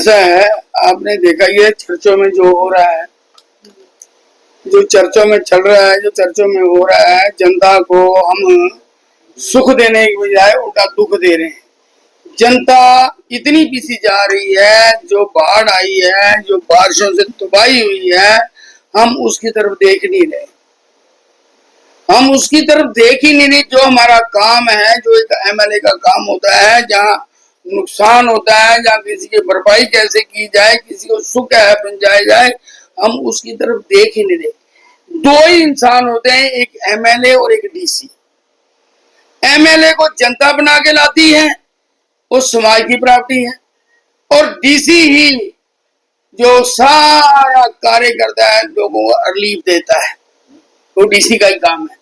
ऐसा है, आपने देखा ये चर्चों में जो हो रहा है, जो चर्चों में चल रहा है, जो चर्चों में हो रहा है, जनता को हम सुख देने की बजाय उल्टा दुख दे रहे हैं। जनता इतनी पिसी जा रही है, जो बाढ़ आई है, जो बारिशों से तबाही हुई है, हम उसकी तरफ देख नहीं रहे। हम उसकी तरफ देख ही नहीं रहे। जो हमारा काम है, जो एक एमएलए का काम होता है, जहाँ नुकसान होता है, जहाँ किसी की भरपाई कैसे की जाए, किसी को सुख है पहुंचाया जाए, हम उसकी तरफ देख ही नहीं रहे। दो ही इंसान होते हैं, एक एमएलए और एक डीसी। एमएलए को जनता बना के लाती है, वो समाज की प्रॉपर्टी है, और डीसी ही जो सारा कार्य करता है, लोगों को रिलीफ देता है, वो डीसी का ही काम है।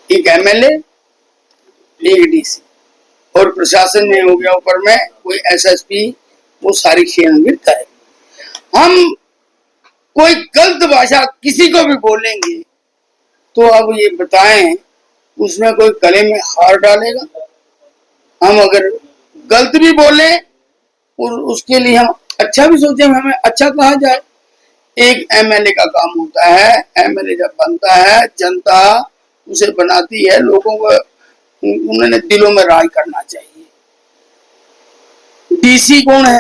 एक एमएलए, एक डीसी, और प्रशासन में हो गया ऊपर में कोई एसएसपी, वो सारी चीजें मिलता है। हम कोई गलत भाषा किसी को भी बोलेंगे तो अब ये बताएं, उसमें कोई गले में हार डालेगा? हम अगर गलत भी बोले और उसके लिए हम अच्छा भी सोचे, हमें अच्छा कहा जाए। एक एमएलए का काम होता है, एमएलए जब बनता है, जनता उसे बनाती है, लोगों को उन्होंने दिलों में राज करना चाहिए। डीसी कौन है?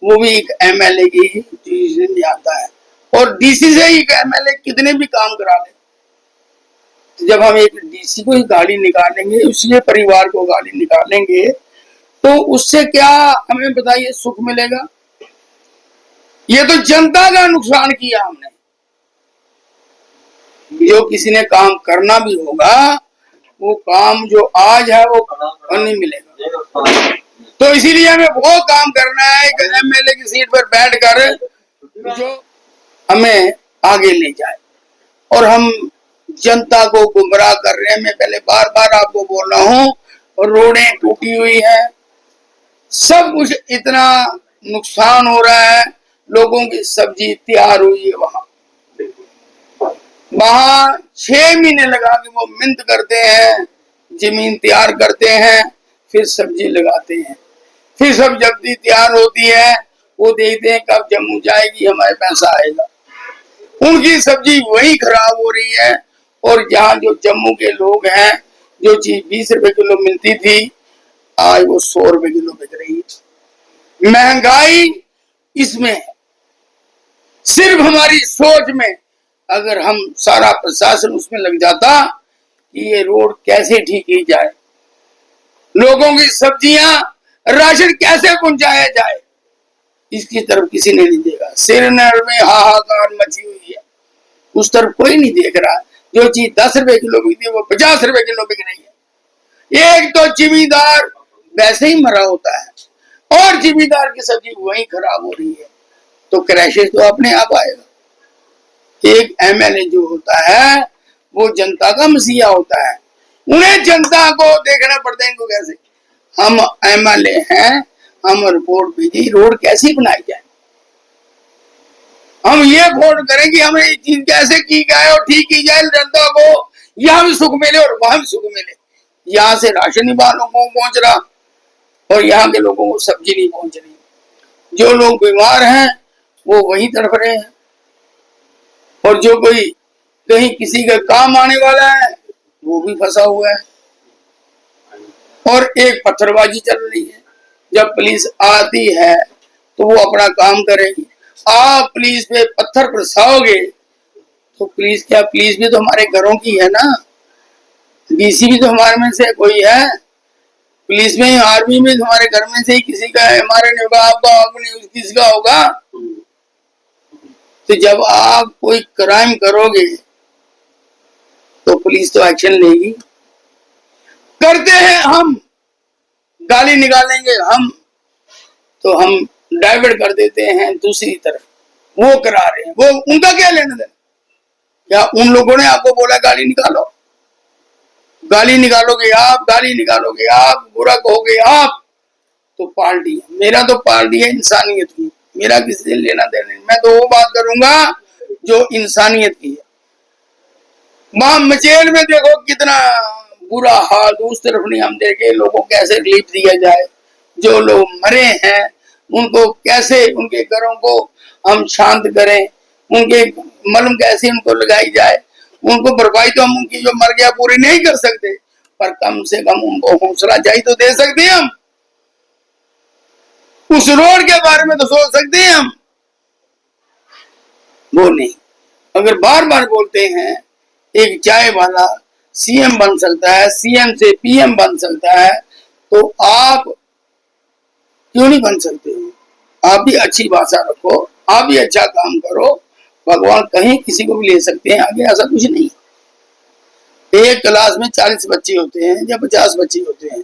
वो भी एक एमएलए की डिसीजन में आता है, और डीसी से ही एमएलए कितने भी काम करा ले। तो जब हम एक डीसी को ही गाली निकालेंगे, उसके परिवार को गाली निकालेंगे, तो उससे क्या हमें बताइए सुख मिलेगा? ये तो जनता का नुकसान किया हमने। जो किसी ने काम करना भी होगा, वो काम जो आज है वो कल नहीं मिलेगा। तो इसीलिए हमें वो काम करना है कि एमएलए की सीट पर बैठकर जो हमें आगे ले जाए। और हम जनता को गुमराह कर रहे हैं। मैं पहले बार बार आपको बोल रहा हूँ, रोडें टूटी हुई है, सब कुछ इतना नुकसान हो रहा है। लोगों की सब्जी तैयार हुई है, वहां 6 महीने लगा के वो मिहनत करते हैं, जमीन तैयार करते हैं, फिर सब्जी लगाते हैं, फिर सब जल्दी तैयार होती है, वो देखते हैं कब जम्मू जाएगी, हमारे पैसा आएगा। उनकी सब्जी वही खराब हो रही है। और जहाँ जो जम्मू के लोग हैं, जो चीज 20 रुपए किलो मिलती थी, आज वो 100 रुपए किलो बिक रही है। महंगाई इसमें है। सिर्फ हमारी सोच में अगर हम सारा प्रशासन उसमें लग जाता कि ये रोड कैसे ठीक की जाए, लोगों की सब्जियां, राशन कैसे पहुंचाया जाए, इसकी तरफ किसी ने नहीं देखा। श्रीनगर में हाहाकार मची हुई है, उस तरफ कोई नहीं देख रहा। जो चीज 10 रुपए किलो बिकती है, वो 50 रुपए किलो बिक रही है। एक तो जिम्मेदार वैसे ही मरा होता है, और जिम्मेदार की सब्जी वही खराब हो रही है, तो क्रैशेस तो अपने आप आएगा। एक एमएलए जो होता है, वो जनता का मसीहा होता है। उन्हें जनता को देखना पड़ता है, इनको कैसे हम एमएलए हैं, हम रिपोर्ट भेजी, रोड कैसी बनाई जाए, हम ये वोट करें कि हमें ये चीज कैसे की जाए और ठीक की जाए, जनता को यहाँ भी सुख मिले और वहां भी सुख मिले। यहाँ से राशन ही लोगों को पहुंच रहा, और यहाँ के लोगों को सब्जी नहीं पहुंच रही। जो लोग बीमार हैं वो वहीं तड़प रहे हैं, और जो कोई कहीं किसी का काम आने वाला है वो भी फंसा हुआ है। और एक पत्थरबाजी चल रही है। जब पुलिस आती है तो वो अपना काम करेगी। आप पुलिस पे पत्थर बरसाओगे तो पुलिस क्या, पुलिस भी तो हमारे घरों की है ना, डीसी भी तो हमारे में से कोई है, पुलिस में, आर्मी में हमारे घर में से ही किसी का है, हमारे नहीं होगा, आपका नहीं, किसका होगा। तो जब आप कोई क्राइम करोगे तो पुलिस तो एक्शन लेगी। करते हैं हम, गाली निकालेंगे हम, तो हम डाइवर्ट कर देते हैं दूसरी तरफ, वो करा रहे हैं, वो उनका क्या लेना देना? या उन लोगों ने आपको बोला गाली निकालो? गाली निकालोगे आप, गाली निकालोगे आप, बुरा कहोगे आप, तो पार्टी है। मेरा तो पार्टी है इंसानियत की, मेरा किसी से लेना देना नहीं। मैं तो वो बात करूंगा जो इंसानियत की है। वहां मचेल में देखो कितना बुरा हाल, उस तरफ नहीं हम देखे लोगों को कैसे रिलीफ दिया जाए। जो लोग मरे हैं उनको कैसे, उनके घरों को हम शांत करें, उनके मलम कैसे उनको लगाई जाए। उनको भरपाई तो हम उनकी जो मर गया पूरी नहीं कर सकते, पर कम से कम उनको हौसला चाहिए तो दे सकते हैं हम। उस रोड के बारे में तो सोच सकते हैं हम, वो नहीं। अगर बार बार बोलते हैं एक चाय वाला सीएम बन सकता है, सीएम से पीएम बन सकता है, तो आप क्यों नहीं बन सकते हो? आप भी अच्छी भाषा रखो, आप भी अच्छा काम करो, भगवान कहीं किसी को भी ले सकते हैं आगे, ऐसा कुछ नहीं। एक क्लास में 40 बच्चे होते हैं या 50 बच्चे होते हैं,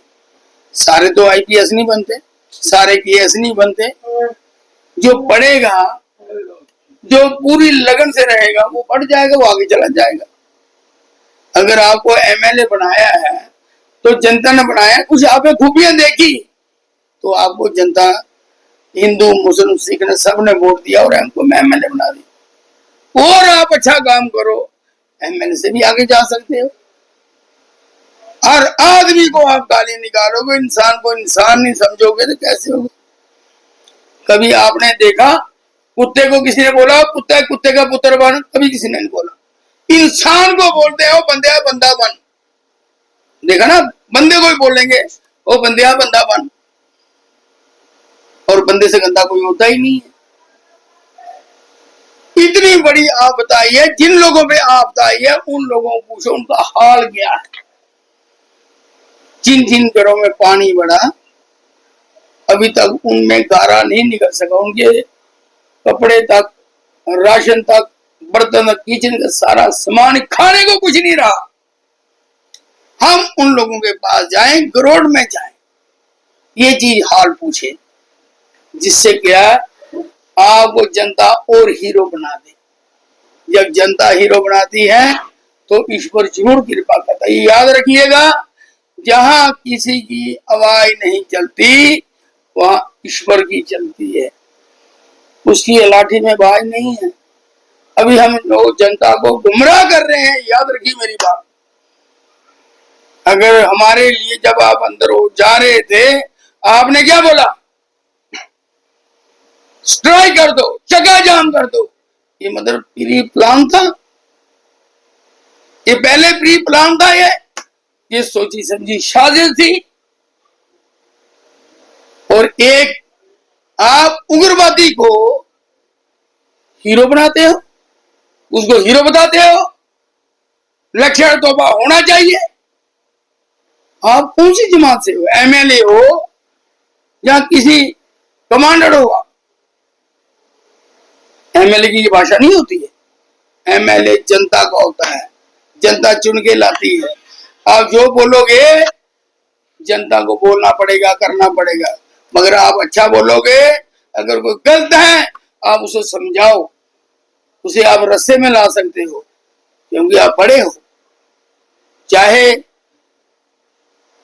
सारे तो आईपीएस नहीं बनते, सारे केएस नहीं बनते। जो पढ़ेगा, जो पूरी लगन से रहेगा, वो पढ़ जाएगा, वो आगे चला जाएगा। अगर आपको एमएलए बनाया है तो जनता ने बनाया, कुछ आपने खूबियां देखी तो आपको जनता, हिंदू मुस्लिम सिख ने सबने वोट दिया और हमको एमएलए बना दी। और आप अच्छा काम करो, एमएलए से भी आगे जा सकते हो। हर आदमी को आप गाली निकालोगे, इंसान को इंसान नहीं समझोगे तो कैसे होगा? कभी आपने देखा कुत्ते को किसी ने बोला कुत्ता कुत्ते का पुत्र बन? कभी किसी ने नहीं बोला। इंसान को बोलते हो बंदे बंदा बन, देखा ना, बंदे को ही बोलेंगे ओ बंदे बंदा बन, और बंदे से गंदा कोई होता ही नहीं है। इतनी बड़ी आपदा आई है, जिन लोगों पे आपदा आई है उन लोगों को पूछो उनका हाल क्या है। जिन जिन घरों में पानी बढ़ा अभी तक उनमें गारा नहीं निकल सका, उनके कपड़े तक, राशन तक, बर्तन तक, किचन का सारा सामान, खाने को कुछ नहीं रहा। हम उन लोगों के पास जाएं, गरोड में जाएं, ये चीज हाल पूछे, जिससे क्या आपको जनता और हीरो बना दे। जब जनता हीरो बनाती है तो ईश्वर जरूर कृपा करता है। याद रखिएगा, जहां किसी की आवाज नहीं चलती वहां ईश्वर की चलती है, उसकी लाठी में आवाज नहीं है। अभी हम लोग जनता को गुमराह कर रहे हैं, याद रखिए मेरी बात। अगर हमारे लिए जब आप अंदर हो जा रहे थे, आपने क्या बोला? स्ट्राइक कर दो, चक्का जाम कर दो। ये मतलब प्री प्लान था, ये पहले प्री प्लान था, ये सोची समझी साजिश थी। और एक आप उग्रवादी को हीरो बनाते हो, उसको हीरो बताते हो, लक्षण तोबा होना चाहिए। आप कौन सी जमात से हो? एमएलए हो या किसी कमांडर हो? एमएलए की भाषा नहीं होती है। एमएलए जनता का होता है, जनता चुन के लाती है। आप जो बोलोगे जनता को बोलना पड़ेगा, करना पड़ेगा, मगर आप अच्छा बोलोगे। अगर कोई गलत है आप उसे समझाओ, उसे आप रस्ते में ला सकते हो, क्योंकि आप बड़े हो। चाहे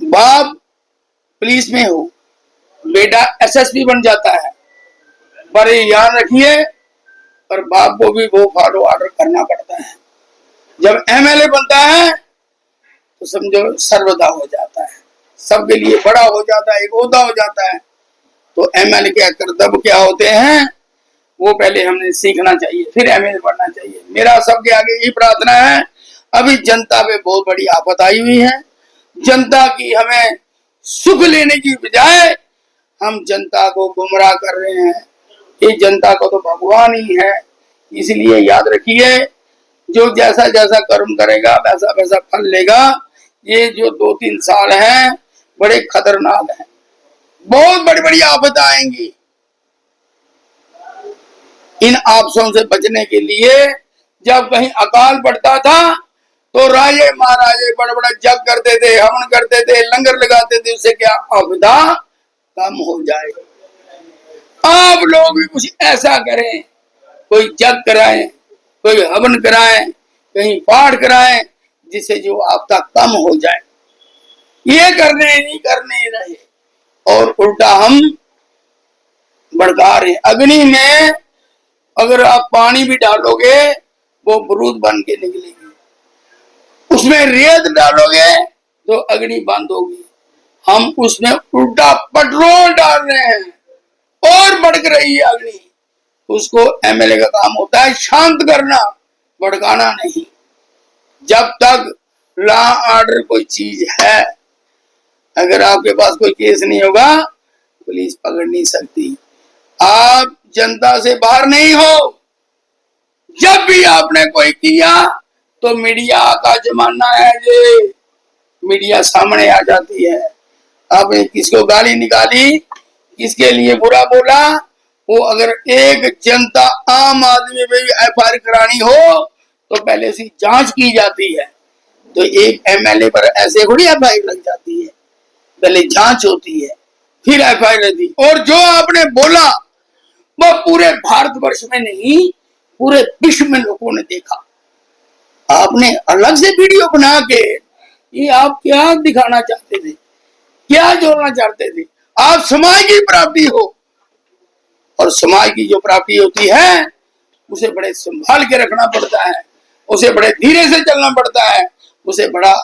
बाप पुलिस में हो, बेटा एसएसपी बन जाता है, पर याद रखिए, पर बाप को भी वो फॉलो ऑर्डर करना पड़ता है। जब एमएलए बनता है तो समझो सर्वदा हो जाता है, सबके लिए बड़ा हो जाता है, एक ओहदा हो जाता है। तो एमएलए के कर्तव्य क्या होते हैं वो पहले हमने सीखना चाहिए, फिर एमएलए बनना चाहिए। मेरा सबके आगे यही प्रार्थना है। अभी जनता पे बहुत बड़ी आफत आई हुई है, जनता की हमें सुख लेने की बजाय हम जनता को गुमराह कर रहे हैं। ये जनता को तो भगवान ही है, इसलिए याद रखिए, जो जैसा जैसा कर्म करेगा वैसा वैसा फल लेगा। ये जो 2-3 साल हैं बड़े खतरनाक हैं, बहुत बड़ी बड़ी आफत आएंगी। इन आपसों से बचने के लिए जब कहीं अकाल पड़ता था तो राजे महाराजे बड़े बड़े जग करते थे, हवन करते थे, लंगर लगाते थे, उससे क्या आपदा कम हो जाएगा। आप लोग भी कुछ ऐसा करें, कोई जग कराएं, कोई हवन कराएं, कहीं पाठ कराएं, जिससे जो आपदा कम हो जाए। ये करने नहीं करने रहे और उल्टा हम भड़का रहे। अग्नि में अगर आप पानी भी डालोगे वो बरूद बन के निकलेगी, उसमें रेत डालोगे तो अग्नि बंद होगी। हम उसमें उल्टा पेट्रोल डाल रहे हैं और रही है अग्नि, उसको एमएलए का काम होता है शांत करना, भड़काना नहीं। जब तक लॉ ऑर्डर कोई चीज है, अगर आपके पास कोई केस नहीं होगा, पुलिस पकड़ नहीं सकती। आप जनता से बाहर नहीं हो। जब भी आपने कोई किया तो मीडिया का जमाना है, ये मीडिया सामने आ जाती है। आपने किसको गाली निकाली, किसके लिए बुरा बोला, वो अगर एक जनता आम आदमी पे एफआईआर करानी हो तो पहले से जांच की जाती है। तो एक एमएलए पर ऐसे थोड़ी एफआईआर लग जाती है, पहले जांच होती है फिर एफआईआर लगती। और जो आपने बोला वो पूरे भारतवर्ष में नहीं, पूरे विश्व में लोगों ने देखा। आपने अलग से वीडियो बना के ये आप क्या दिखाना चाहते थे, क्या जोड़ना चाहते थे? आप समाज की प्राप्ति हो, और समाज की जो प्राप्ति होती है उसे बड़े संभाल के रखना पड़ता है, उसे बड़े धीरे से चलना पड़ता है, उसे बड़ा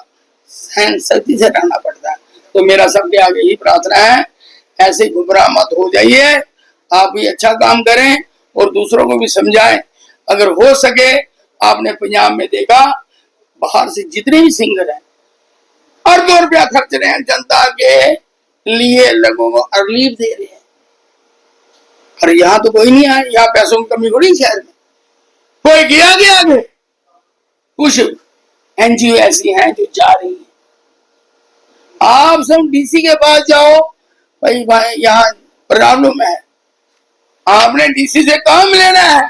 सहन शक्ति से रहना पड़ता है। तो मेरा सबके आगे ही प्रार्थना है, ऐसे गुमराह मत हो जाइए। आप भी अच्छा काम करें और दूसरों को भी समझाएं। अगर हो सके, आपने पंजाब में देखा, बाहर से जितने भी सिंगर हैं अरबों रुपया खर्च रहे हैं जनता के लिए, लोगों को रिलीफ दे रहे हैं। और यहाँ तो कोई नहीं है, यहाँ पैसों की कमी हो रही शहर में, कोई गया कि आगे? कुछ एनजीओ ऐसी हैं जो जा रही है। आप सब डीसी के पास जाओ, भाई यहाँ प्रॉब्लम है, आपने डीसी से काम लेना है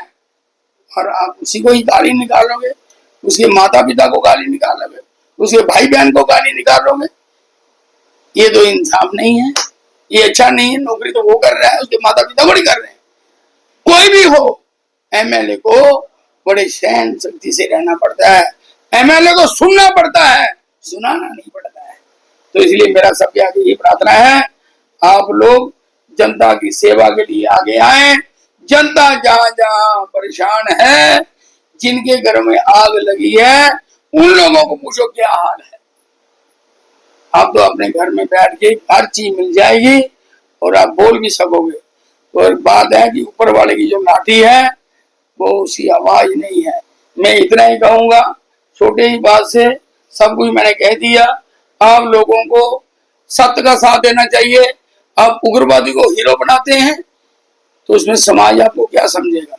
और आप उसी को ही गाली निकालोगे, उसके माता पिता को गाली निकालोगे, उसके भाई बहन को गाली निकालोगे। ये तो इंसाफ नहीं है, ये अच्छा नहीं है। नौकरी तो वो कर रहा है, उसके माता पिता बड़ी कर रहे हैं। कोई भी हो, एमएलए को बड़े सहन शक्ति से रहना पड़ता है, एमएलए को सुनना पड़ता है, सुनाना नहीं पड़ता है। तो इसलिए मेरा सबके आगे ये प्रार्थना है, आप लोग जनता की सेवा के लिए आगे आए। जनता जहां जहां परेशान है, जिनके घर में आग लगी है, उन लोगों को पूछो क्या हाल है। आप तो अपने घर में बैठ के हर चीज मिल जाएगी और आप बोल भी सकोगे। तो एक बात है कि ऊपर वाले की जो लाठी है वो उसकी आवाज नहीं है। मैं इतना ही कहूंगा, छोटे ही बात से सब कुछ मैंने कह दिया। आप लोगों को सत्य का साथ देना चाहिए। आप उग्रवादी को हीरो बनाते हैं तो उसमें समाज आपको क्या समझेगा?